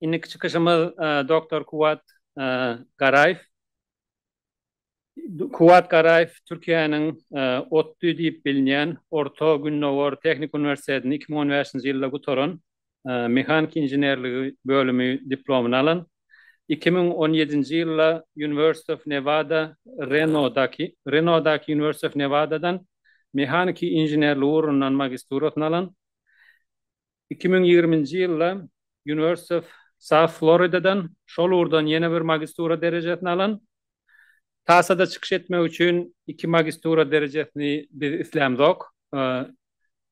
İnnik çıkışımız Doktor Garayev. Kuvat Garayev Türkiye'nin ODTÜ deyip bilinen Orta Günnowar Teknik Üniversitesi'nin 2015 yılında gutoran mekanik injinerliği bölümü diplomunu alan. 2017 yılda University of Nevada Reno'daki University of Nevada'dan mekanik injinerliği uğrundan magistrasını alan. 2020 yılda University of South Florida'dan şol uğurdan yeni bir magistura derecesini alan. TASA'da çıkış etmek için 2 magistura derecesini biz islamdık.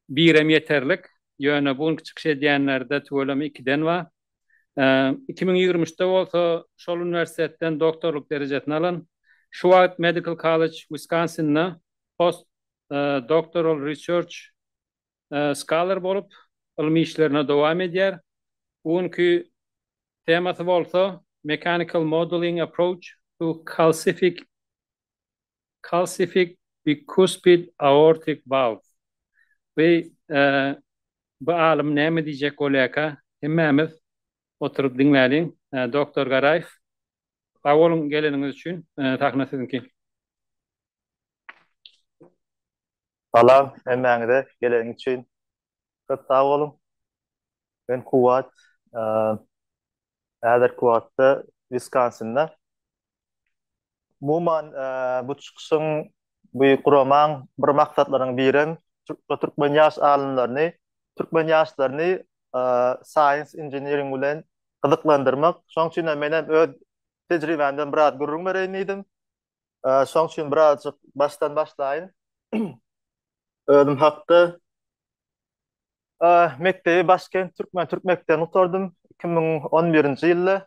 Birem yeterlik. Yani bunun çıkış edenlerde tüvelemi 2'den var. 2023'te olsa şol üniversitetten doktorluk derecesini alan. Schwartz Medical College Wisconsin'da post doctoral research scholar bolup ilmi işlerine devam eder. Bugünkü teması bolsa mechanical modeling approach to calcific bicuspid aortic valve. Ve bu alim ne diyecek olaka? Hemmemiz oturup dinleyelim. Doktor Garayev, sağ olun geliniz için takna sizinki. Salam, emmäňize gelen için çok sağ olun. Ben Kuvat, Äder Kuvat'ta, Wisconsin'da. Muman bu çıkışın, bu kuraman bir maksatlaryň birim Türkmen ýaş alimlaryny, Türkmen ýaşlaryny science engineering bilen gyzyklandyrmak. Şoň üçin men öz tejribemden biraz gurrun berýän idim. Şoň üçin birazjyk baştan başlaýyn. Özüm hakda mektebi Başkent Türk mektebinden oturdum 2011 ýylda.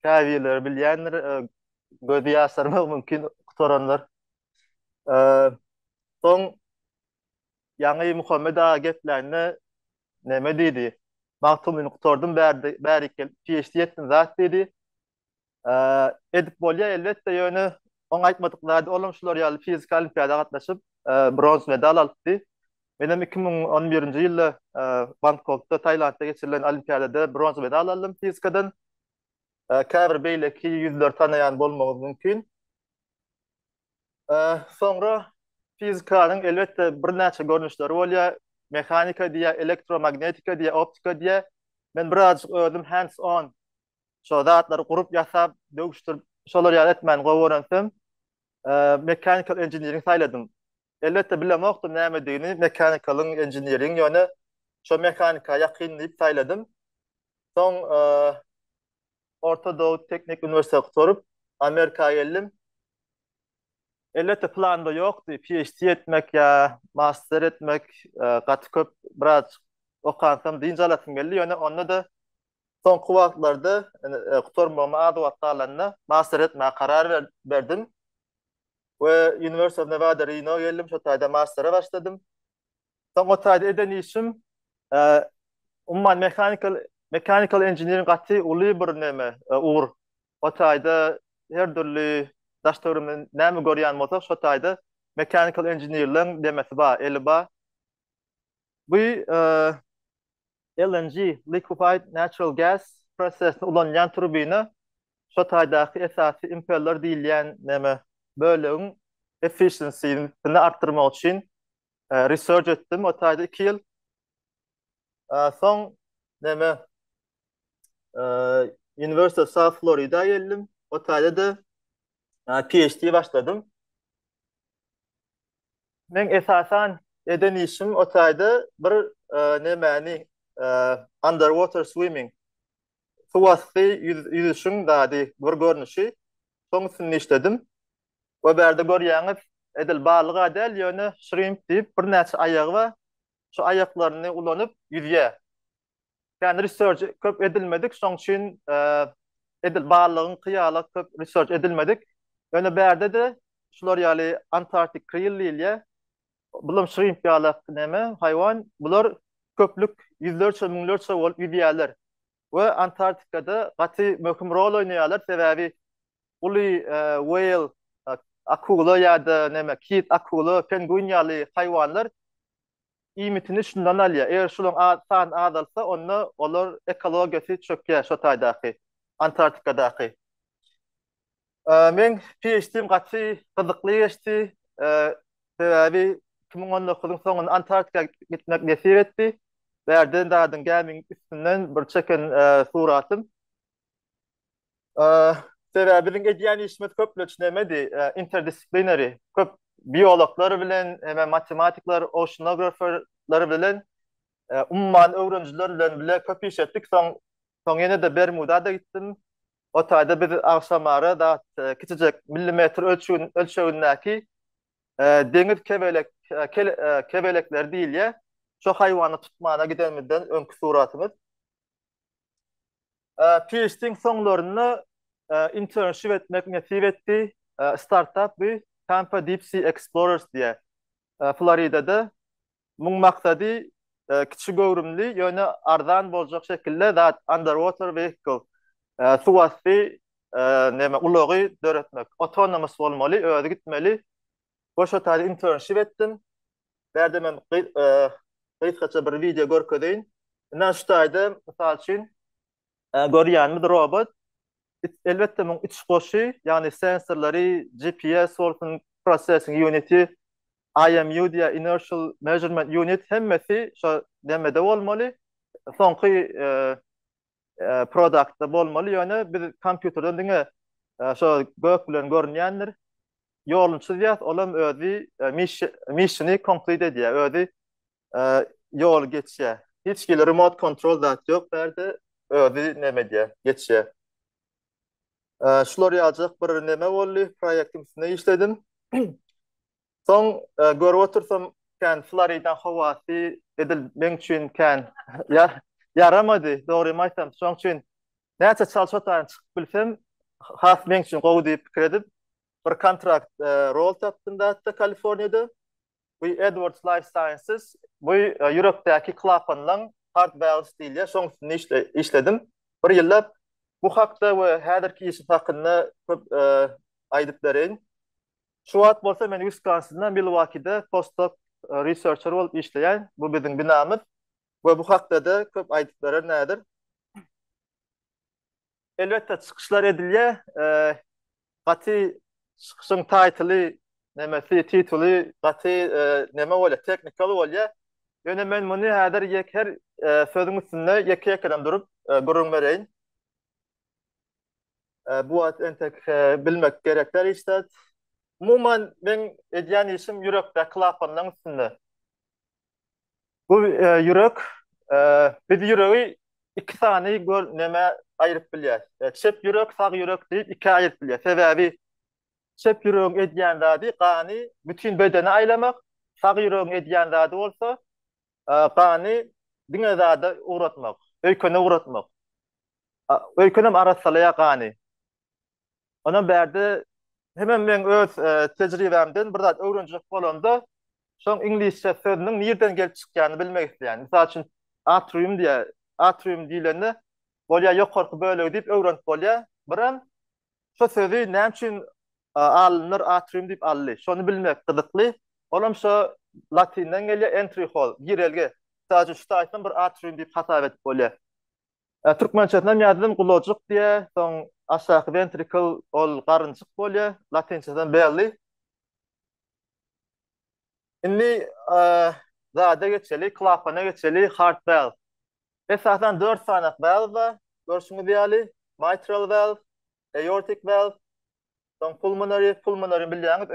Käbiler bilýänler, gözi ýaşarmak mümkin oturanlar. Soň ýa-ni Muhammed ağa geplerini neme diýdi? Magtumyny oturdum bäri PhD etdim zat diýdi. Edip bolýa elbetde ýöne oň aýtmadyklar olam şular ýaly fizika olimpiada gatnaşyp bronz medal aldy. Benim 2011 yılda Bangkok'ta, Tayland'da geçirilen olimpiyadada bronz medal aldım fizikadan. Käbir beýleki 104 tanayan bolmagy mümkin. Sonra fizikanyň elbetde bir näçe görnüşleri bolýar. Mekanika diýe, elektromagnetika diýe, optika diýe. Men biraz özüm hands on şo zatlary gurup ýasap, dögüşdirip şolar ýaly etmän gowuransam, mechanical engineering saýladym. Elbette bilemokdum näme diýini, mechanical engineering ýöne şo mechanika ýakynlyp saýladym. Soň Orta Doğu Teknik Üniversitesi sorup Amerika'ya geldim. Elbette planda ýokdy, PhD etmek ýa master etmek, gaty köp biraz okansam diýinjalasym geldi. Ýöne onda da soňky wagtlarda gutormama adawat alanyna master etmäge karar berdim. Ve University of Nevada Reno geldim, şo taýda master'a başladım. Soň o taýda eden işim umman mechanical engineering gaty uly bir neme uğur. O taýda her türlü daşdörümden näme görýän bolsak, şo taýda mechanical engineering demesi bar, elba. Bu LNG, liquefied natural gas process'ini ulanýan turbina, şo taýdaky esasy impeller diýilýän neme bölüň efficiency'ni arttırmak için research ettim. O taýda 2 ýyl. Soň neme University of South Florida geldim. O taýda da PhD başladım. Men esasan eden işim o taýda bir nemäni underwater swimming. Suwasty yüzüşüň dady bir görnüşi. Soň üstünde işledim. Ve berde görýäňiz edil balyga edil ýöne shrimp diýip bir näçe aýagy bar. Şu aýaklaryny ulanyp yüzýär. Yani research köp edilmedik. Şoň üçin edil balygyň kyýala köp research edilmedik. Ýöne berde de şular ýaly Antarktik krill diýilýär. Bular shrimp ýaly näme haýwan. Bular köplük yüzlerçe miňlerçe bolup yüzýärler. Ve Antarktikada gaty möhüm rol oýnaýarlar. Sebäbi uly whale akula ýa-da näme kit akula, penguin ýaly haýwanlar imitini şundan alýar. Eger şulan san azalsa onu olar ekologiyasy çökýär şo taýdaky Antarktikadaky. Men PhD'm gaty gyzykly geçdi. Sebäbi 2019-yň soňunda Antarktikaga gitmek nesip etdi. Berden dadyn gelmiň üstünden bir çeken suratym. Sebäbiň edýän işimiz köplüçnemedi, interdisciplinary, köp biologlar bilen, hem matematikler, oceanographerler bilen, umman öwrenjiler bilen bile köp iş etdik. Soň ýene de Bermuda'da gitdim. O taýda biz akşamara da kiçijek millimetr ölçegindäki deňiz kebelekler diýilýär. Şo haýwany tutmana gidenmeden öňkü suratymyz. PhD'nin soňlaryny internship etmek nesip etdi. Startup bir Tampa Deep Sea Explorers diye Florida'da. Muň maksady kiçik göwrümli ýöne arzan boljak şekilde zat underwater vehicle su asty näme ulogy döretmek. Autonomous bolmaly, özi gitmeli. Goşa taýda internship etdim. Berde men gaça bir video görkedeýin. Näşe taýda mysal üçin görýänmi robot. Elbette muň iç goşy, ýani sensorlary, GPS bolsun, processing unity, IMU diye inertial measurement unit hemmesi şo demede bolmaly. Soňky productda bolmaly, ýöne biz kompýuterden diňe şo gök bilen görnýändir. Ýoluny çizýär, olam özi missiony complete edýär, özi ýol geçýär. Hiç kili remote control zat ýok, berde özi neme diýär, geçýär. Şular ýazjak bir neme boldy, proýektim üstünde işledim. Soň görüp otursam kan Florida hawasy edilmek üçin kan yaramady, dogry aýtsam, şoň üçin näçe çalşatan çykyp bilsem, has men üçin gowy diýip pikir edip bir kontrakt rol tapdym da Kaliforniýada. Bu Edwards Life Sciences, bu Europe'daki klapanlaň hard valves diýilýär, şoň üstünde işledim. Bir ýyllap bu hakda we häzirki işim hakynda köp aýdyp bereň. Şu wagt bolsa men Wisconsin'da Milwaukee'de postdoc researcher bolup işleýän. Bu biziň binamyz. We bu hakda da köp aýdyp beren nädir? Elbette çykyşlar edilýär. Gaty çykyşyň titly, nemesi tituli, gaty neme bolýar, technical bolýar. Ýöne men muny häzir her sözüň üstünde ýeke-ýekeden durup görüň bereň. Bu wagt entek bilmek gerekler işte. Umuman ben edýän işim ýürekde klapanlaryň üstünde. Bu ýürek, biz ýüregi iki sany neme aýryp bilýär. Çep ýürek, sag ýürek diýip iki aýryp bilýär. Sebäbi çep ýüregiň edýän zady gany bütün bedeni aýlamak, sag ýüregiň edýän zady bolsa gany diňe zada uğratmak, öýkene uğratmak. Öýkenem arasalaýa gany. Ona berde hemen men öz tejribemden bir zat öwrenjek bolanda şoň ingilisçe sözüniň nerden gelip çykýany bilmek isleýän. Mysal üçin atrium diýilende bolýar ýokarky bölegi diýip öwrenip bolýar. Biram şo sözi näme üçin alınır atrium diýip ally. Şonu bilmek gyzykly. Olam şo latinden gelýär entry hole, girelge. Sadece şu taýdan bir atrium diýip hasap etip bolýar. Türkmençeden ýazdım gulojyk diye, soň aşağı ventricle ol garynçyk bolýar, latinçeden belli. Indi zada geçeli, klapana geçeli, heart valve. Esasen 4 sanak valve, görüşüňiz ýaly, mitral valve, aortic valve, soň pulmonary bilýäňiz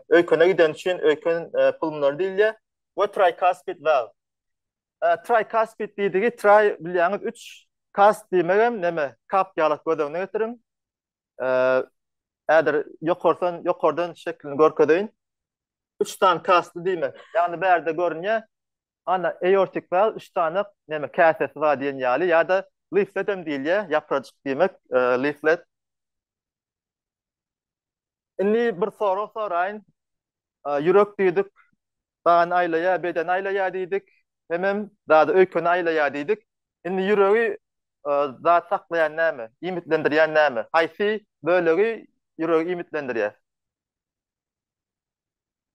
öýkene giden üçin öýken pulmonary diýilýär, we tricuspid valve. Tricuspid diýdigi, tri bilýäňiz 3 kas diýmegem neme? Kap ýalyk gödegine getiriň. Äder ýokardan şeklini görkedeýin. 3 tane kasty diýmek. Ýani berde görünýär. Ana aortic valve 3 tane neme? Käsesi var diýen ýaly ýa-da leaflet hem diýilýär, ýaprajyk diýmek, leaflet. Indi bir soru soraýyn. Ýürek diýdik, gan aýlaýar, beden aýlaýar diýdik. Hemem daha da öykünü aýlaýar diýdik. Indi ýüregi zat saklayan näme? Imitlendirýän näme? Haýsy bölegi ýüregi imitlendirýär?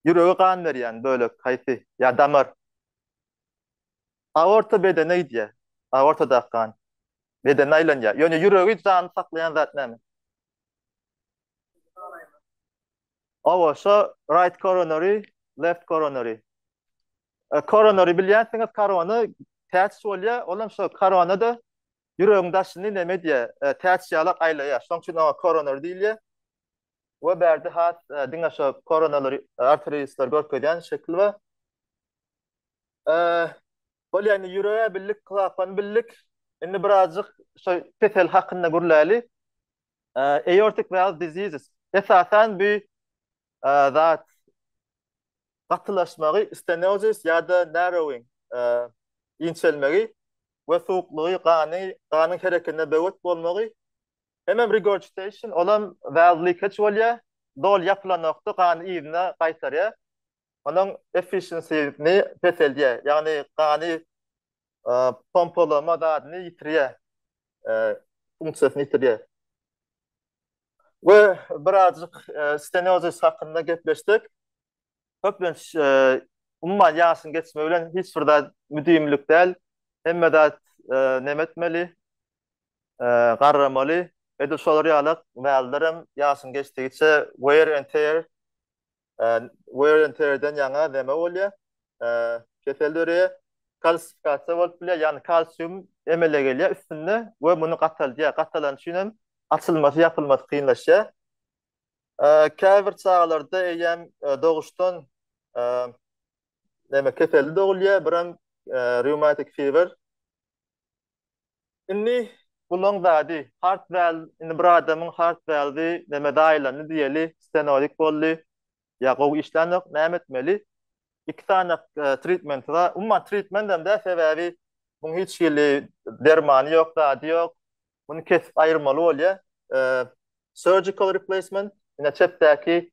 Yüreği kan berýän bölek haýsy ya damar. Aorta bedene diýe. Aortada kan. Bedene aýlanýar. Ýöne yüreği jany saklayan zat näme? Owa şo right coronary, left coronary. Coronary bilýänsiňiz karony täç bolýa, olam şo koronada yüreğiň daşyny neme diýe? Täç ýalak aýlaýar. Şoň üçin o coronary diýilýär. We berde hat diňe şo coronary arteriesler görkezýän şekil we bolýany yüreğe billik, klapan billik. Indi birazcık şo kesel hakynda gürläli. Aortic valve diseases. Esasen bu zat katılaşmagy, stenosis ya da narrowing, inçelmegi we soğukluğu kanın hareketine böwet bolmagy. Hemem regurgitation olam valve leakage bolýar. Dol yapılan nokta kan ýerine gaýtarýar. Onun efficiencyni peseldiýär. Yani kanı pompalama dadyny ýitirýär. Funksiýasyny ýitirýär. We birazcık stenosis hakynda gepleşdik. Köplenç umman ýasyn geçme bilen hiç birde müdimlik däl. Hemme dat nemetmeli, garramaly. Ede şolar ýalyk wäldirim ýasyn geçdigiçe wear and tear'den ýaňa deme bolýar. Keseldöre kalsifikasiýa bolup bilýär, ýani kalsium emele gelýär üstünde we muny gataldyýar. Gatalan üçin açylmasy, ýapylmasy kynlaşýar. Käbir çağlarda eýem doğuşdan neme keseldi doğulýar, biram rheumatic fever. Inni bulan zady heart valve, indi bir adamyň heart valve neme daýlany diýeli, stenozik boldy. Ya gow işlenok näme etmeli? İki tane treatment var. Umma treatment hem de sebebi bunun hiç ýyly dermany ýok, zady ýok. Bunu kesip aýyrmaly bolýar. Surgical replacement, ine çepdäki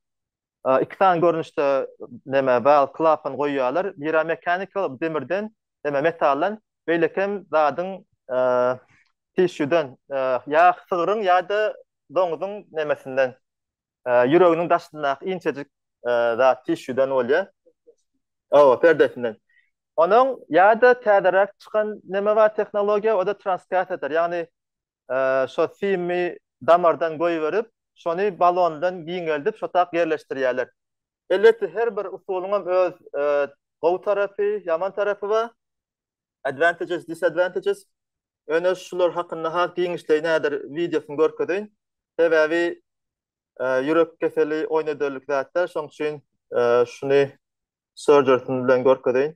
iki tane görünüşde neme valve klapan goýýarlar. Biri mekanikal demirden, neme metallan, beýlekem zadyň tissueden ya sygyryň ya da doňuzyň nemesinden yüreğinin daşyna inçejik zat tissueden bolýar. Perdesinden. Onun ya da täzerak çykan neme var teknologiýa, o da transkateter. Yani şo simi damardan goýup şonu balondan giňeldip şotak yerleşdirýärler. Elbetde her bir usulynyň öz gowy tarapy, yaman tarapy bar. Advantages, disadvantages. Öne şular hakynda hat giňişleýän näder videosyny görkezdiň. Sebebi yürek keseli oýnadyrlyk zatlar, şoň üçin şunu surgery bilen görkezdiň.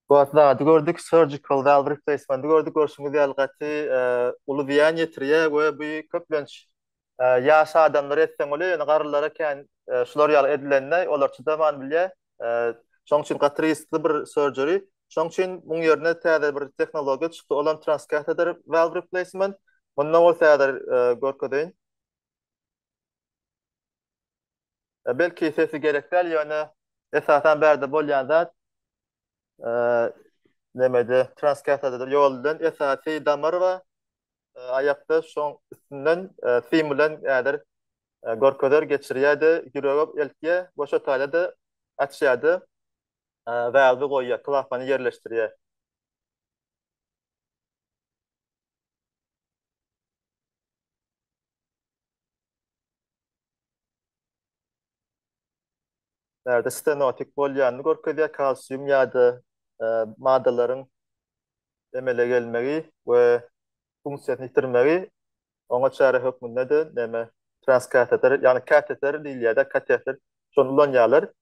Bu atda gördük surgical valve replacement gördük görüşüňiz ýalgaty uly diýen ýetirýär we bu köplenç ýaşa adamlar etseň ol ýa-ni garlylara kän şular ýaly edilende olar çydaman bilýär. Şoň üçin gatry bir surgery. Şoň üçin muň ýerine täze bir tehnologiýa çykdy. Olan transcatheter valve replacement. Mundan ol täze görkedeň. Belki sesi gerekler ýa-ni esasen berde bolýan zat nemede transcatheter ýolundan esasy damar we ayakda şoň üstünden simulan ýa-da gorkoder geçirýärdi, ýüregi eltýär, boşa talada açýardy, valve goýýar, klapany ýerleşdirýär. Näde stenotik bolýanly gorkoder kalsium ýa-da maddalaryň emele gelmegi we funksiýasyny ýitirmegi oňa çara hökmünde näme transkateter ýani kateter diýilýär-de kateter şonu ulanýarlar.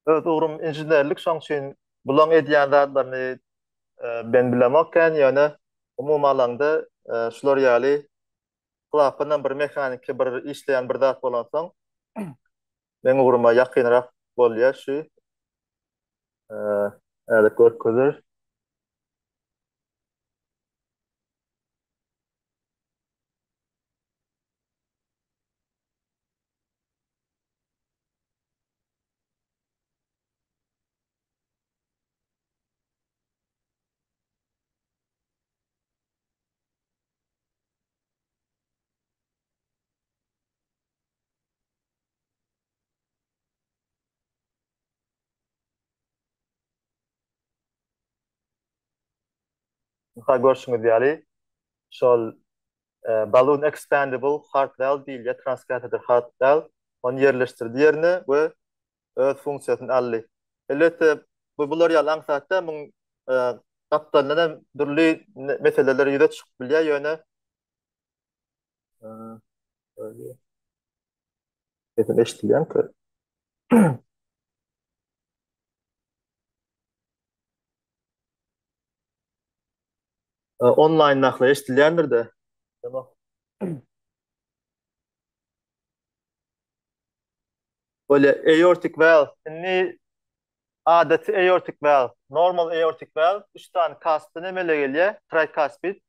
Evet, uğrum injinerlik şoň üçin bulan edýän zatlaryny ben bilemokän ýöne umum alanda şular ýaly klapanyň bir mehanik bir işleýän bir zat bolan soň men uğruma ýakynrak bolýar şu görkedir. Ha görşüňiz ýaly şol balloon expandable heart valve diýilýär, transkateter heart valve onu ýerleşdirdi ýerine we öz funksiýasyny aldy. Elbetde bular ýaly aňsatda muň gatdandan durly meseleler ýüze çykyp bilýär ýöne edim eşdilýän-ki online nakla eşdilýändir de. Tamam. Böyle aortic valve, inni adeti aortic valve, normal aortic valve, 3 tane kastı nemele gelýär, tricuspid,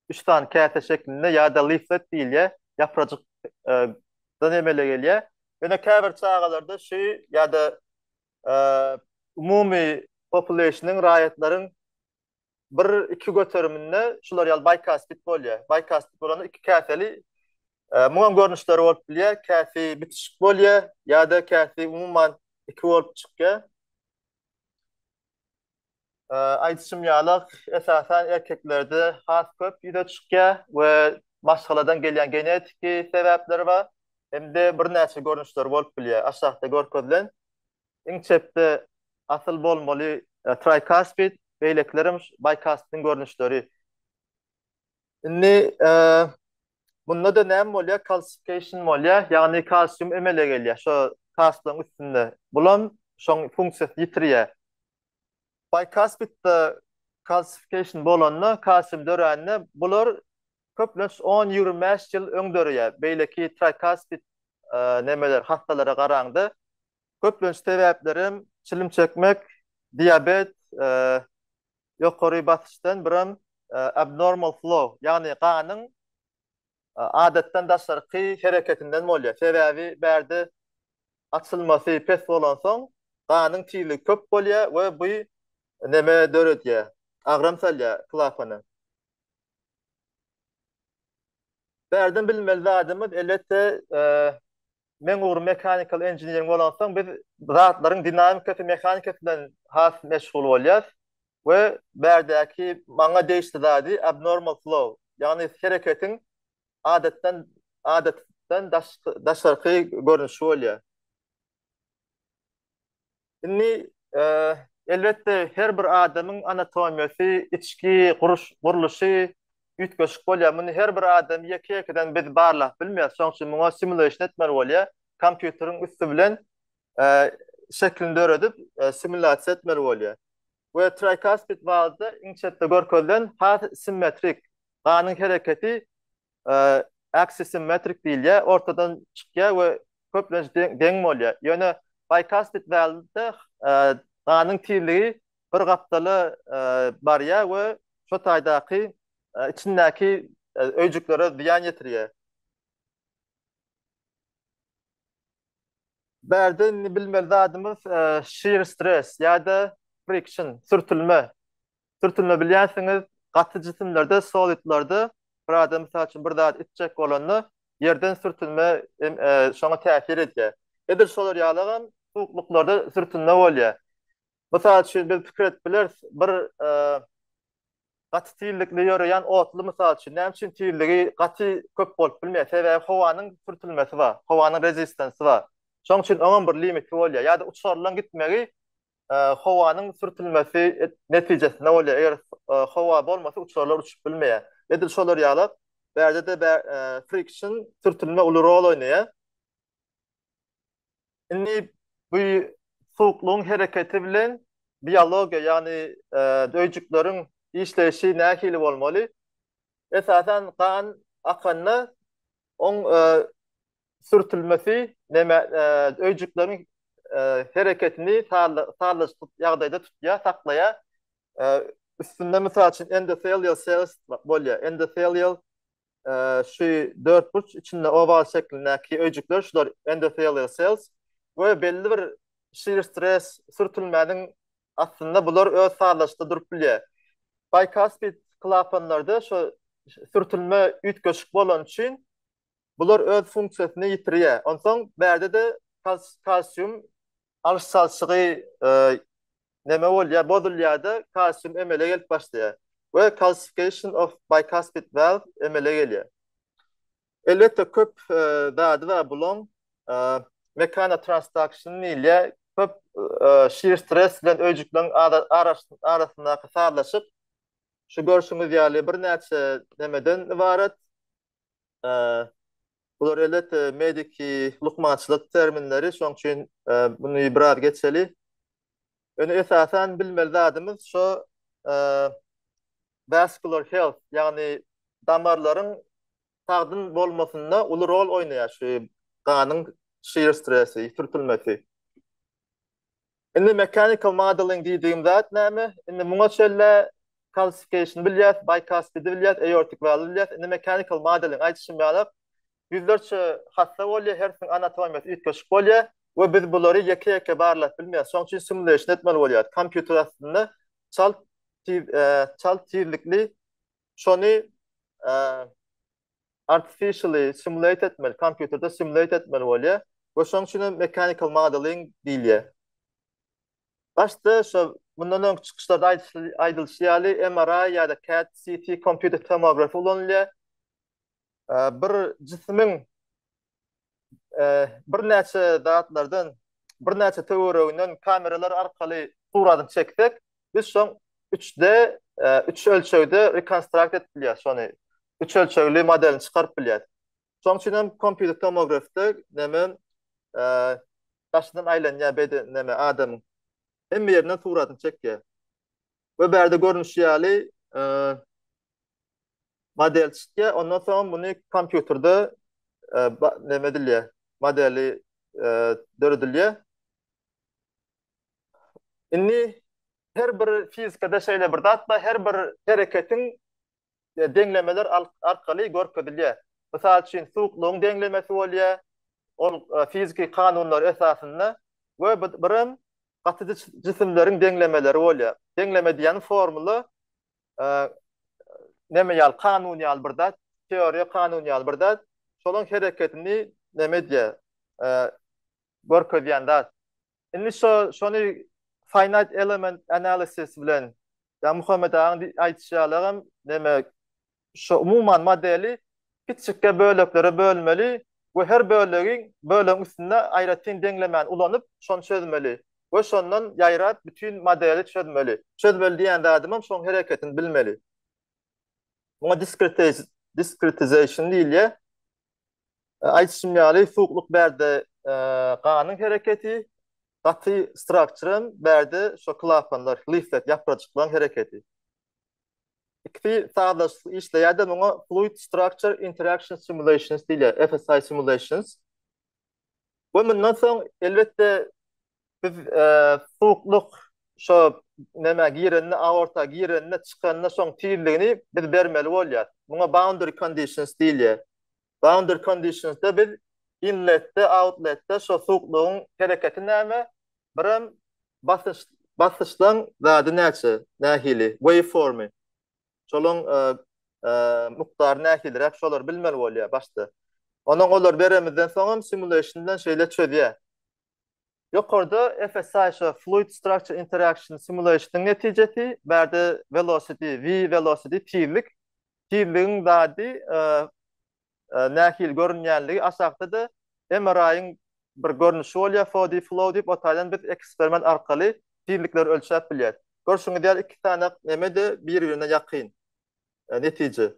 3 tane käte şeklinde ýa-da leaflet diýilýär, yapracık da nemele gelýär. Ýöne käbir çağalarda şu ýa-da umumy populationyň raýatlaryň bir iki götürümünde şular ýaly bicuspid bolýar. Bicuspid bolany iki käseli muňam görnüşleri bolup bilýär, käsi bitişik bolýar ýa-da käsi umumyň iki bolup çykýar. Aýdyşym ýaly esasen erkeklerde has köp ýüze çykýar we maşgaladan gelýän genetik sebäpleri bar. Hemde bir näçe görnüşleri bolup bilýär. Aşagda görkezlen iň çepde asyl bolmaly tricuspid, beýleklerim bicuspidin görnüşleri. Indi bunda da näme bolýar? Calcification bolýar, ýagny kalsium emele gelýär. Şo kaslyň üstünde. Bulan şoň funksiýasy ýitirýär. Bicuspidde calcification bolanda kalsium dörenine bular köplenç 10-25 ýyl öňdörýär. Beýleki tricuspid nemeler hastalara garaňda köplenç sebäplerim çilim çekmek, diabet, ýokary basyşdan biram abnormal flow, ýagny ganyň adatdan daşarky hereketinden bolýar. Sebäbi bärde açylmasy pes bolan soň ganyň tili köp bolýar we bu neme döredýär. Agram salýar klapany. Bärden bilmeli zadymyz elbetde men uğur mechanical engineering bolan soň biz zatlaryň dinamikasy, mehanikasy bilen has meşgul bolýar we bärdäki maňa deýişdi zady abnormal flow, ýagny hereketiň adatdan daşarky görnüşi bolýar. Indi elbette her bir adamın anatomiyası, içki, kuruluşu, ütköşük bolýar. Muny her bir adam ýeke-ýekeden biz barlap bilmeýär. Şoň üçin muňa simulation etmeli bolýar. Kompýuteriň üstü bilen şeklinde öredip simulasiýa etmeli bolýar. We tricuspid valve'da iňçetde görkezlen simetrik ganyň hereketi aksisimmetrik diýilýär. Ortadan çykýar we köplenç deň bolýar. Ýöne bicuspid valve'da ganyň tirligi bir gapdaly barýar we şo taýdaky içindäki öýjüklere ziýan ýetirýär. Bärde bilmeli zadymyz shear stress ýa-da friction, sürtülme. Sürtülme bilýänsiňiz, gaty jisimlerde, solidlerde bir adam mysal üçin bir zat itjek bolany yerden sürtülme şoňa täsir edýär. Edir şolar ýalagam suwukluklarda sürtülme bolýar. Mysal üçin biz pikir etdiler bir gaty tirlikli ýöreýän otly mysal üçin näme üçin tirligi gaty köp bolup bilmeýär. Sebäbi howanyň sürtülmesi bar, howanyň rezistansi bar. Şoň üçin oňa bir limiti bolýar. Ýa-da uçarlan gitmegi howanyň sürtülmesi netijesinde bolýar. Eger howa bolmasa uçarlar uçup bilmeýär. Edir şolar ýaly berde de friction sürtülme uly rol oýnaýar. Indi bu suwuklugyň hereketi bilen biologiýa ýani öýjükleriň işleşi nähili bolmaly. Esasen kan akanyny oň sürtülmesi näme öýjükleriň hereketini sağlaş ýagdaýda tutýar, saklaýar. Üstünde mysal üçin endothelial cells bolýar. Endothelial şu 4 burç içinde oval şeklindäki öýjükler şular endothelial cells we belli bir shear stress sürtülmäniň aslında bular öz sağlaşda durup bilýär. Bicuspid klapanlarda şu sürtülme ütköşük bolan üçin bular öz funksiýasyny ýitirýär. Onsoň berde de kalsium alışsalçygy näme bolýar, bozulýar-da kalsium emele gelip başlaýar. We calcification of bicuspid valve emele gelýär. Elbette köp zady we bulan mekanotransduction ile köp shear stress bilen öýjükleriň arasyndaky sağlaşyp şu görüşüňiz ýaly bir näçe nemeden ibaret. Bular elbette mediki lukmançylyk terminleri, şoň üçin buny biraz geçeli. Öňe esasen bilmeli zadymyz şu vascular health, ýagny damarlaryň sagdyn bolmasynda uly rol oýnaýar şu ganyň shear stressi, sürtülmesi. Indi mechanical modeling diýdiğim zat näme? Indi muňa şöyle calcification bilýär, bicuspid bilýär, aortic valve bilýär. Indi mechanical modeling aýdyşym ýaly yüzlerce hassa bolýar, hersiň anatomiyasy ütköşük bolýar we biz bulary ýeke-ýeke barlap bilmeýär. Şoň üçin simulation etmeli bolýar. Kompýuter aslında çal tirlikli şonu artificially simulate etmeli, kompýuterde simulate etmeli bolýar. We şoň üçin mechanical modeling diýilýär. Başta şu bundan öňki çykyşlarda aýdylýar, MRI ýa-da CAT, CT, computer tomography ulanylýar. Bir cismin bir näçe zatlardan, bir näçe töwereginden kameralar arkaly suratyny çeksek, biz şoň 3D, 3 ölçegde rekonstrukt etbilýär, şonu 3 ölçegli modelini çykaryp bilýär. Şoň üçin hem computer tomografda näme taşdan aýlanýar bede näme adamyň hem ýerinden suratyny çekýär. We berde görnüş ýaly model çykýar, ondan soň buny kompýuterde näme edilýär, modeli döredilýär. Indi her bir fizikada şeýle bir datda her bir hereketiň deňlemeler arkaly görkezilýär. Mysal üçin suwuklugyň deňlemesi bolýar, ol fiziki kanunlar esasynda we birim gaty jisimleriň deňlemeleri bolýar. Deňleme diýen formula näme ýaly kanun ýaly bir dat, teoriýa kanun ýaly bir dat, şolaň hereketini näme diýär, görkezýän dat. Indi şonu finite element analysis bilen ya Muhammed Ağa'nın aýdýarlygym näme şu umuman modeli kiçikkä böleklere bölmeli we her bölegiň üstünde aýratyn deňlemäni ulanyp şonu çözmeli. Ve şondan yayrap bütün modeli çözmeli. Çözmeli diyen de adamım şon hareketini bilmeli. Buna discretization değil ya. Aytışımyaly suuqluk berde qanun hareketi, qatı structure'ın berde şo klapanlar, leaflet yapracıkların hareketi. İkisi sağlaşık işleyerde buna fluid structure interaction simulations değil ya, FSI simulations. Bu bundan soň elbette biz suuqluk şo näme girenine, aorta girenine çıkanına soň tiyirligini biz bermeli bolýar. Buna boundary conditions değil ya. Boundary conditions'da biz inlet'te, outlet'te şo suuqluğun hareketi näme? Birim basışdan zady näçe, nähili, waveformy. Şolun muqdary nähilirek şolar bilmeli bolýar başda. Onuň olar beremizden soňam simulation'dan şeýle çözýär. Ýokarda FSI şo fluid structure interaction simulation'ın netijesi berde velocity, v velocity tiyirlik. Tiyirligiň zady nähil görünýänligi aşagda MRI'ň bir görnüşi bolýar, 4D flow diýip otaýdan biz eksperiment arkaly tiyirlikleri ölçäp bilýär. Görşüňiz diýär iki tane nemede bir-birine ýakyn netije.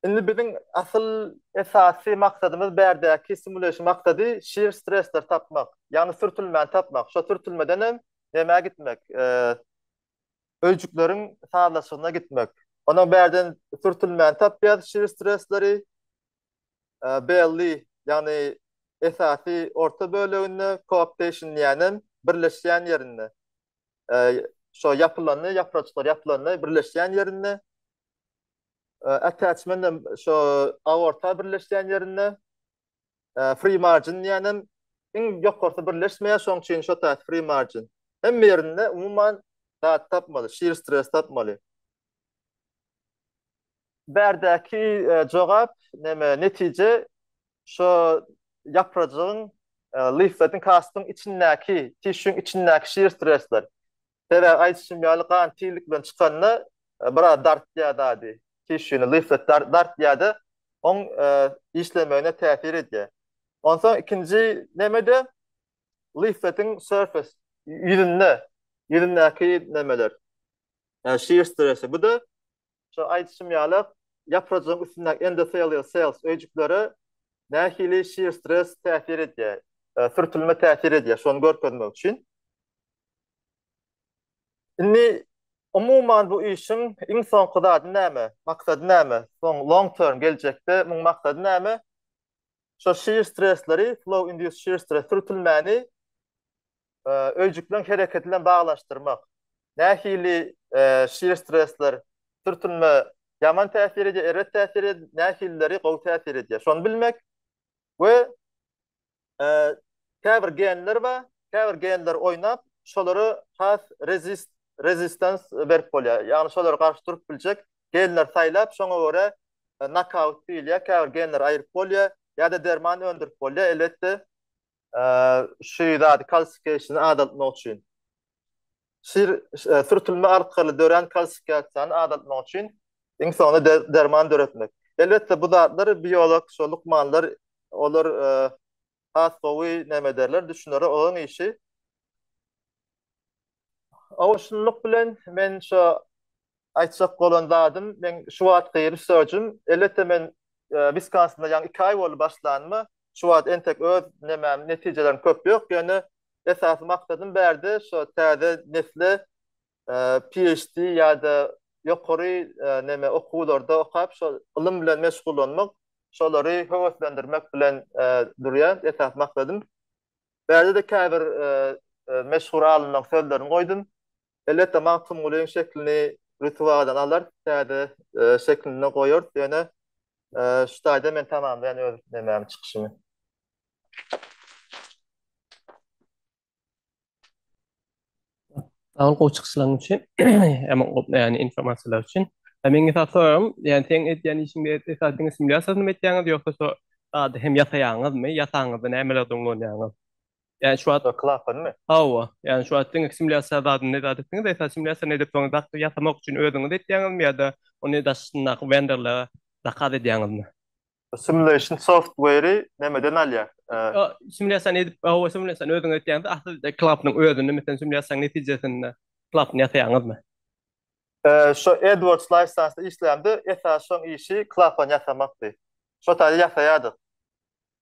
Indi bizim asıl esasy maksadymız berdäki simulation maksady shear stressler tapmak, ýani sürtülmeni tapmak. Şo sürtülmeden hem näme gitmek, ölçükleriň sağlaşygyna gitmek. Onuň berden sürtülmeni tapýar, shear stressleri belli, ýani esasy orta böleginde coaptation ýani birleşýän ýerinde. Şo yapylany, yapracyklar yapylany birleşýän ýerinde. Attachment şo aorta birleşýän ýerinde. Free margin ýani iň ýokarda birleşmeýär, şoň üçin şo ta free margin. Hem ýerinde umuman zat tapmaly, shear stress tapmaly. Berdäki jogap näme netije şo yapracığın leafletin kastyň içindäki, tissüň içindäki shear stressler. Sebäbi aýtışymýaly qan tiyirlik bilen çykanyna bir dart ýa-da tissüni leaflet dart ýa-da oň işlemegine täsir edýär. Ondan ikinji nämede leafletin surface ýüzündäki nämeler. Shear stressi. Bu da şo aýtışymýaly yapracığın üstündäki endothelial cells öýjükleri nähili shear stress täsir edýär. Sürtülme täsir edýär. Şonu görkezmek üçin. Indi umuman bu işin insan kıdadı näme? Maksady näme? Son long term gelecekde bu maksady näme? Şo shear stressleri, flow induced shear stress sürtülmeni öýjükleň hareketi bilen baglaşdyrmak. Nähili shear stressler sürtülme yaman täsir edýär, eret täsir edýär, nähilleri gowy täsir edýär. Şonu bilmek we käbir genler we käbir genler oýnap şolary has resistance berip bolýar. Ýani şolary garşy durup biljek genler saýlap şoňa görä knockout diýilýär, käbir genler aýryp bolýar ýa-da derman öndürip bolýar. Elbetde şu ýa-da calcification adaltmak üçin. Sürtülme arkaly dören kalsifikasiýany adaltmak üçin insana derman döretmek. Elbetde bu zatlar biolog, şolukmanlar olar has gowy näme derler, düşünýär olaň işi. Awşunluk bilen men şo aýtjak bolandym, men şu wagt research'im, elbetde men Wisconsin'da ýa-ni 2 aý bolup başlanmy. Şu wagt entek öz näme netijelerim köp ýok, ýani esas maksadym berdi şo täze nesle PhD ýa-da ýokary näme okuwlarda okap şo ilm bilen meşgul bolmak, şolary höweslendirmek bilen durýar. Esas maksadym berdi de käbir meşhur alynyň sözlerini goýdum. Elbetde maksum goýan şeklini ritualdan alar, täze şeklini goýar. Ýani şu taýda men tamam, ben öz näme çykyşymy. Sağ ol çıkışların için ama yani informasyonlar için. Hemen sorum yani sen etýän işiňde esasy simülasýony etýäňiz ýoksa şo hem ýasaýaňyz mı, ýasaňyz nämeler doňlanýaňyz? Yani şu an Klapanmy? hawa, yani şu an simülasýa zadyny ne zatdyňyz, esas simülasýa edip soňra ýasamak üçin özüňiz etýäňizmi ýa-da ony daşynak wenderler zakaz edýäňizmi? Simulation software'i nemeden alýar? Simülasyon edip o simülasyon özüň etýände asly klapnyň özüni mesela simülasyon netijesinde klapny ýasaýaňyzmy? Şo AdWords lisansyny işlemde esasyň işi klapan ýasamakdy. Şo taýda ýasaýardyk.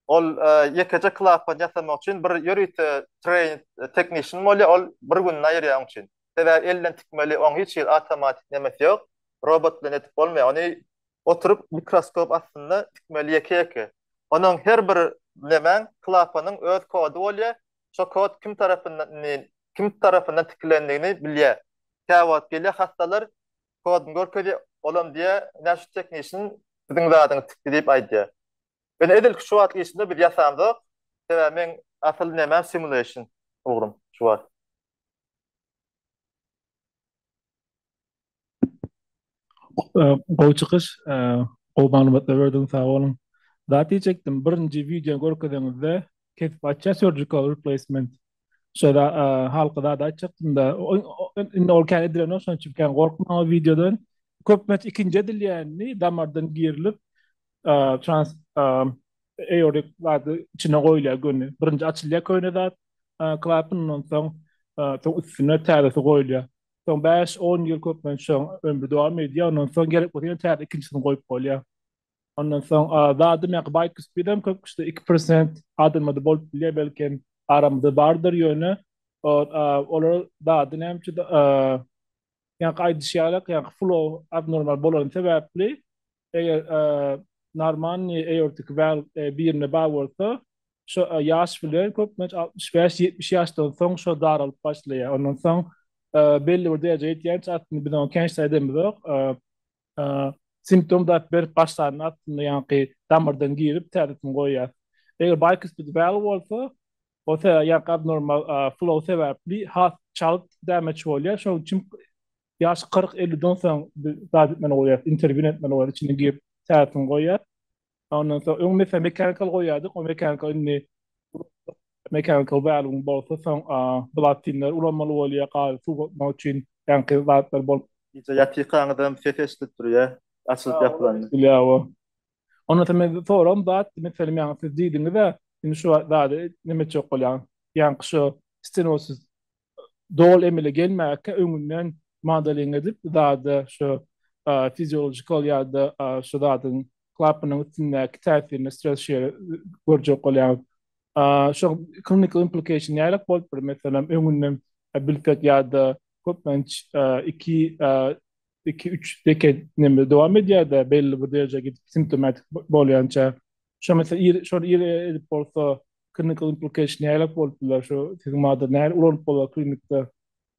Ol ýekeje klapan ýasamak üçin bir ýörüte train technician bolýar, ol bir gün aýyrýan üçin. Täze elden tikmeli, oň hiç ýyl automatik nemesi ýok. Robot bilen etip bolmaýar. Ony oturup mikroskop astynda tikmeli ýeke. Onuň her bir nemen klapanyň öz kody bolýar. Şo kod kim tarapyndan tiklendigini bilýär. Täwat gelýär hastalar kodun görkedi olam diye näşe technician biziň zadyny tikdi diýip aýdýar. Ben edil şu wagt içinde bir ýasamdyk. Täze men asyl nämem simulation ugrym şu wagt. Goýçykyş, o maglumatlar berdiň sag bolun. Dat diýjekdim, birinji video görkezdiňizde kesip açça surgical replacement. Şöyle halkada da açıktım da ol kan edilen o şonçu kan gorkma o videodan köpmet ikinci edilýänini damardan girilip trans aortic wady içine goýulýar gönü. Birinji açylýar köýne zat klapyň ondan soň üstüne täze goýulýar. Soň 5-10 ýyl köpmet şoň ömrü dowam edýär, ondan soň gerek bolýan täze ikinçisini goýup bolýar. Ondan soň zadım ýa bayk speedem köp işte 2% adamda bolup bilýär belki aramda bardır ýöne. Olar zadım hemçe ýa gaýdyşýarlyk ýa flow abnormal bolan sebäpli eger normal aortic valve birine bağ bolsa şo ýaş bilen köpmet 65-70 ýaşdan soň şo daralyp başlaýar. Ondan soň belli bir derejede ýetýänçe atny bilen kençler edemizok. Simptomda bir başlarına atında yani damardan girip terletini koyar. Eğer bicuspid valve olsa o da yani abnormal flow sebepli has çalıp damage oluyor. Şu için yaş 40-50'den sonra zaten etmen oluyor. Intervene etmen oluyor. İçine girip terletini koyar. Ondan sonra ön mesela mechanical koyardık. O mechanical valve bolsa sonra blood thinner ulanmalı oluyor. Su kokmak için yani zaten bol. Iýe ýatykanydam sefesli durýar. Açyp ýapylandy. Bilýär. Onu tamen soram da mesela yani siz diýdiňiz de indi şu da neme çok bolýan. Yani şu stenosis dol emele gelmäke öňünden modeling edip da şu fizyolojikal ýa-da şu dadyň klapanyň üstündäki täsirini stres şeýle görjek bolýan. Şu clinical implication ýaly bolup mesela öňünden bilket ýa-da köpmenç 2-3 deket neme devam edýär da belli bir derejede gidip simptomatik bolýança. Şu mesela şu edip bolsa clinical implication ýaly boluplar şu sigmada näher ulanıp bolar klinikde.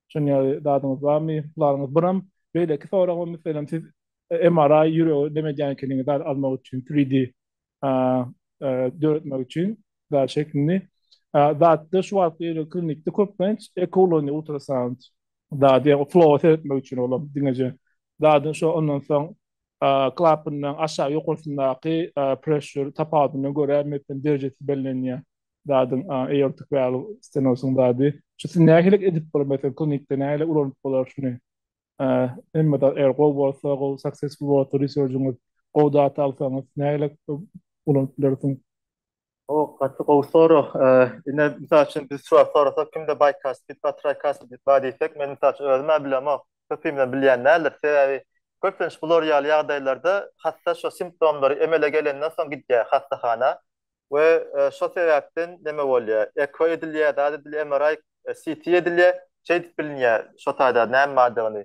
Şoňa dadyňyz barmy? Plaňyňyz biram beýleki soragy mesela siz MRI ýüregi demedýän keniňi dar almak üçin 3D döretmek üçin da şeklini da şu wagtda klinikde köpmenç ekology ultrasound da diýe flow etmek üçin olam diňeje. Dadyň şu ondan soň klapynyň aşağı ýokursundaky pressure tapadyna görä metin derejesi bellenýär. Dadyň aortic valve stenosyň dady. Şu nähili edip bolar metin klinikde nähili ulanyp bolar şuny. Emma da ergo bolsa go successful water research'un o data alsaňyz nähili ulanyp bolarsyň. O gaty gowsoru. Ine misal üçin biz şu sorasak kimde bypass, tricast diýsek, men misal üçin özüme bilýärmi? Köpüňden bilýän näler sebäbi köpüň bular ýaly ýagdaýlarda hassa şu simptomlary emele gelenden soň gidýär hastahana we şu sebäpden neme bolýar? Eko edilýär, dady MRI, CT edilýär, şeýdip bilinýär şu taýda näme bardygyny.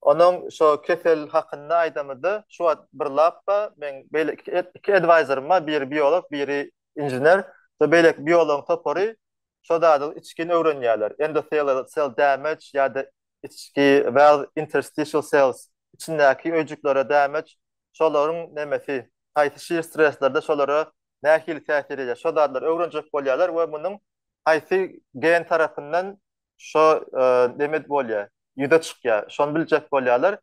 Onuň şu kesel hakynda aýdamydy. Şu bir lappa men beýle iki advisorma, biri biolog, biri injener. So beýle biolog topary şu dady içki öwrenýärler. Endothelial cell damage ýa-da içki valve interstitial cells içindäki öýjüklere damage şolaryň nemesi haýsy stresslerde şolara nähili täsir edýär. Şo dadlar öwrenjek bolýarlar we munyň haýsy gen tarapyndan şo demet bolýar. Ýüde çykýar. Şonu biljek bolýarlar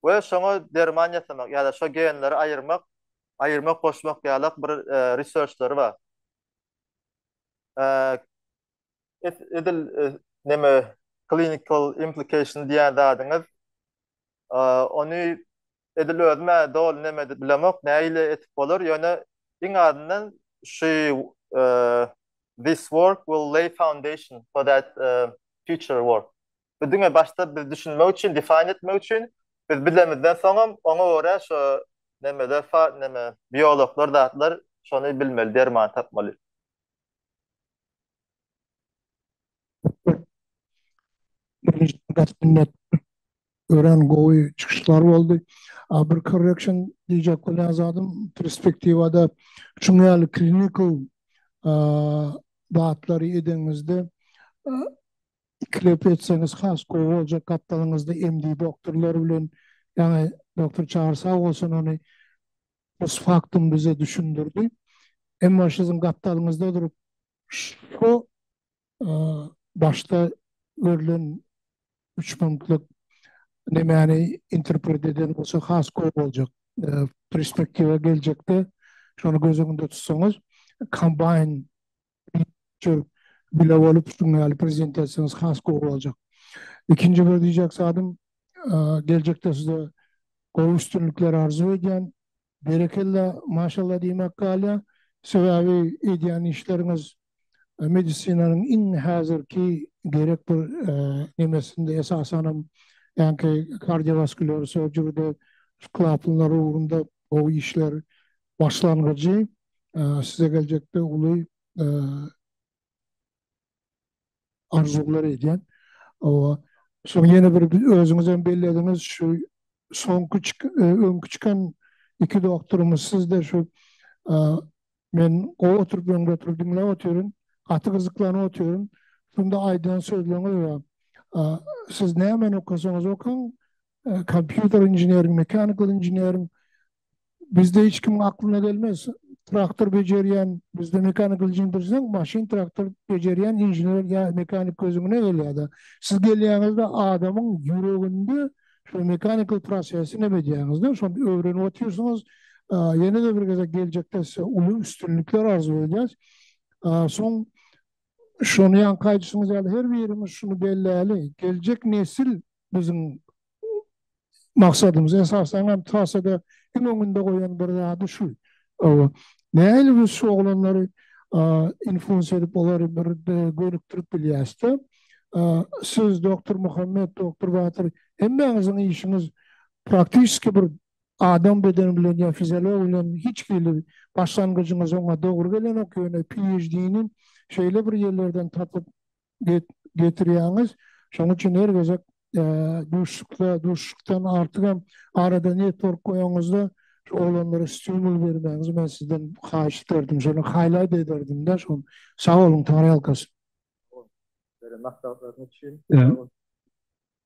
we şoňa derman ýasamak ýa-da şo genleri aýyrmak goşmak ýaly bir researchlary bar. Edil neme clinical implication diýen dadyňyz onu edil özme dol neme bilemek näile etip bolar ýöne in adından this work will lay foundation for that future work. Bidinge başta bir düşünme için, define etme için biz bilemizden sonra ona göre şu biyologlar dağıtlar şunu bilmeli, derman tapmalı. Öğren goy çıkışlar oldu. Bir correction diyecek olazadım perspektivada şunyalı clinical dağıtları edinizde iklep etseniz has goy olacak kaptanınızda MD doktorlar bilen yani doktor çağırsa olsun onu bu faktım bize düşündürdü. Ama sizin kaptanınızda durup şu başta verilen 3 punktlık yani interpret eden olsa has koy olacak perspektive gelecekte şunu göz önünde tutsanız combine picture bile olup sunmayalı prezentasyonunuz has koy olacak. İkinci bir diyecek adım gelecekte size koy üstünlükler arzu eden berekella maşallah demek kala sebebi ediyen işleriniz medisinanın en hazırki gerek bir nemesinde esasen yani kardiyovasküler surgery'de klapanlar uğrunda o işler başlangıcı size gelecekte ulu arzular eden o son yeni bir özünüzden belirlediğiniz şu son küçük ön küçükken iki doktorumuz sizde şu men o oturup dinle oturuyorum atı kızıklarına oturuyorum bunda aydan söylüyorlar ya siz ne hemen okusanız okun computer engineering, mechanical engineering bizde hiç kimin aklına gelmez. Traktör beceriyen, bizde mechanical engineering, maşin traktör beceriyen engineer ya mekanik gözüne geliyor da. Siz geliyorsunuzda adamın yüreğinde şu mechanical prosesini beceriyorsunuz. Sonra öğrenip atıyorsunuz. Yeni de bir kez gelecekte size ulu üstünlükler arzu edeceğiz. Son şunu yankaycısınız yani her bir yerimiz şunu belli. Gelecek nesil bizim maksadımız esasen hem tasada en önünde koyan bir adı şu. Neyle biz şu oğlanları influence edip onları bir görüktürüp biliyorsa siz Doktor Muhammed, Doktor Batır hemmenizin işiniz praktik bir adam bedeni bilen ya fizyoloji bilen hiç gelir başlangıcınız ona doğru gelen okuyun PhD'nin şeyle bir yerlerden tapıp getiriyorsunuz. Şunun için her gece düşükten artık hem arada network koyuyorsunuzda olanlara stimul vermenizi ben sizden xahiş ederdim. Şunu highlight ederdim de şunu. Sağ olun Tanrı halkası.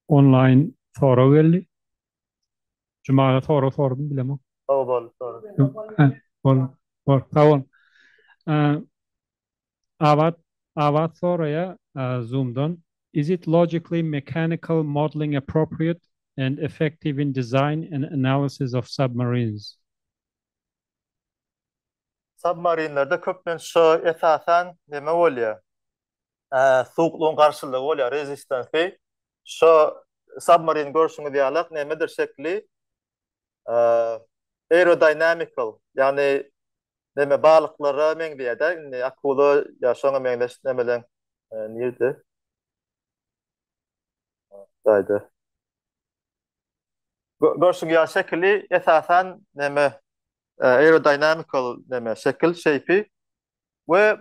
Online soru geldi. Cuma'da sordum bilemem. Doğru. Tamam. Avat soruya Zoom'dan. Is it logically mechanical modeling appropriate and effective in design and analysis of submarines? Submarinlerde köpmen şu esasen neme oluyor? Soğukluğun karşılığı oluyor, rezistansı. Şu submarine görsünü diyalak nemedir şekli? Aerodynamical, yani neme balıklara men diye de akulu yaşana menleş nemelen neydi? Daydı. Görsün ya şekli esasen neme aerodynamical neme şekil şeypi ve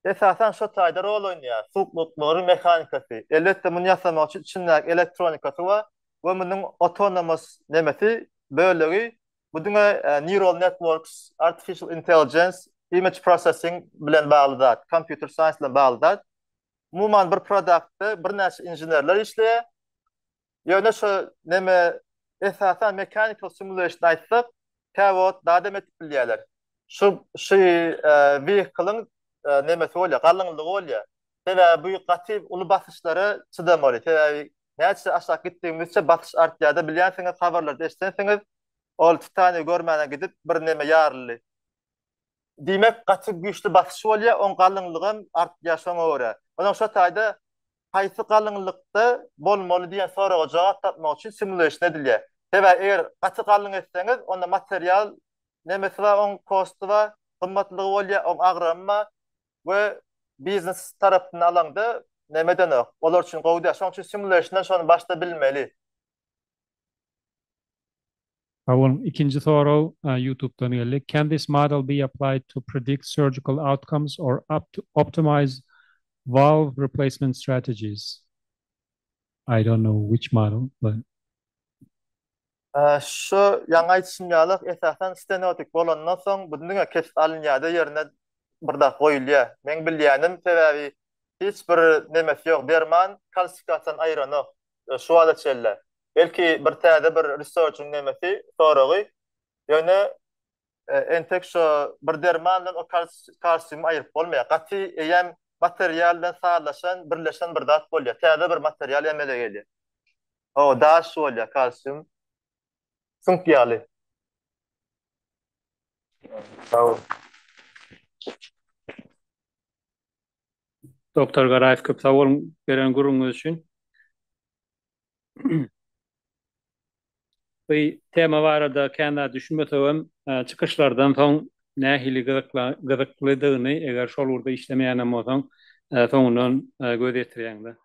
esasen şu tayda rol oynuyor. Soğuklukları mekanikası. Elbette bunu yasamak için içinde elektronikası var ve bunun autonomous nemesi böyleleri bütün neural networks, artificial intelligence, image processing bilen bağlıdır. Computer science ile bağlıdır. Muman bir product'ı bir neçe injinerler işleye. Yani şu neme esasen mechanical simulation aytsak tevot daha demet biliyorlar. Şu vehicle'ın nemesi oluyor, kalınlığı oluyor. Tabi büyük katı ulu basışları çıdamalı. Tabi neyse aşağı gittiğimizde basış artıyor da biliyorsunuz haberlerde işlensiniz. Ol tane görmene gidip bir neme yarılı. Demek katı güçlü basış oluyor, on kalınlığın artıyor sonra oraya. Onun şu tayda kaysı kalınlıkta bolmalı diyen soruğa cevap tapmak için simulation ediliyor. Tabi eğer katı kalın etseniz onda materyal nemesi var, on kostu var, kımmatlygy bolýar, o agranma we biznes tarapyny alanda nemeden ok. Olar üçin gowda, şoň üçin simulationdan şonu başta bilmeli. ikinci soru YouTube'dan geldi. Can this model be applied to predict surgical outcomes or optimize valve replacement strategies? I don't know which model, but Şu ýaňa aýtýanlyk esasen stenotik bolandan soň bundan kesip alınýarda ýerine birde goýulýar. Men bilýänim sebäbi hiç bir nemesi ýok. Derman kalsifikasiýasyny aýranok. Şu wada çelle. Belki bir täze bir researching nemesi soragy. Ýöne entek şu bir dermandan o kalsiýum aýryp bolmaýar. Gaty eýem materialdan sağlaşan, birleşen bir zat bolýar. Täze bir material emele gelýär. O da şu bolýar kalsiýum. Sunkyali. Sağ Doktor Garayev köp sağ olun beren gurulňyz üçin. Bu tema barada kenda düşünmetem çıkışlardan soň nähili gyzyklydygyny eger şol urda işlemeýän bolsaň soňundan göz etdirýäňdi.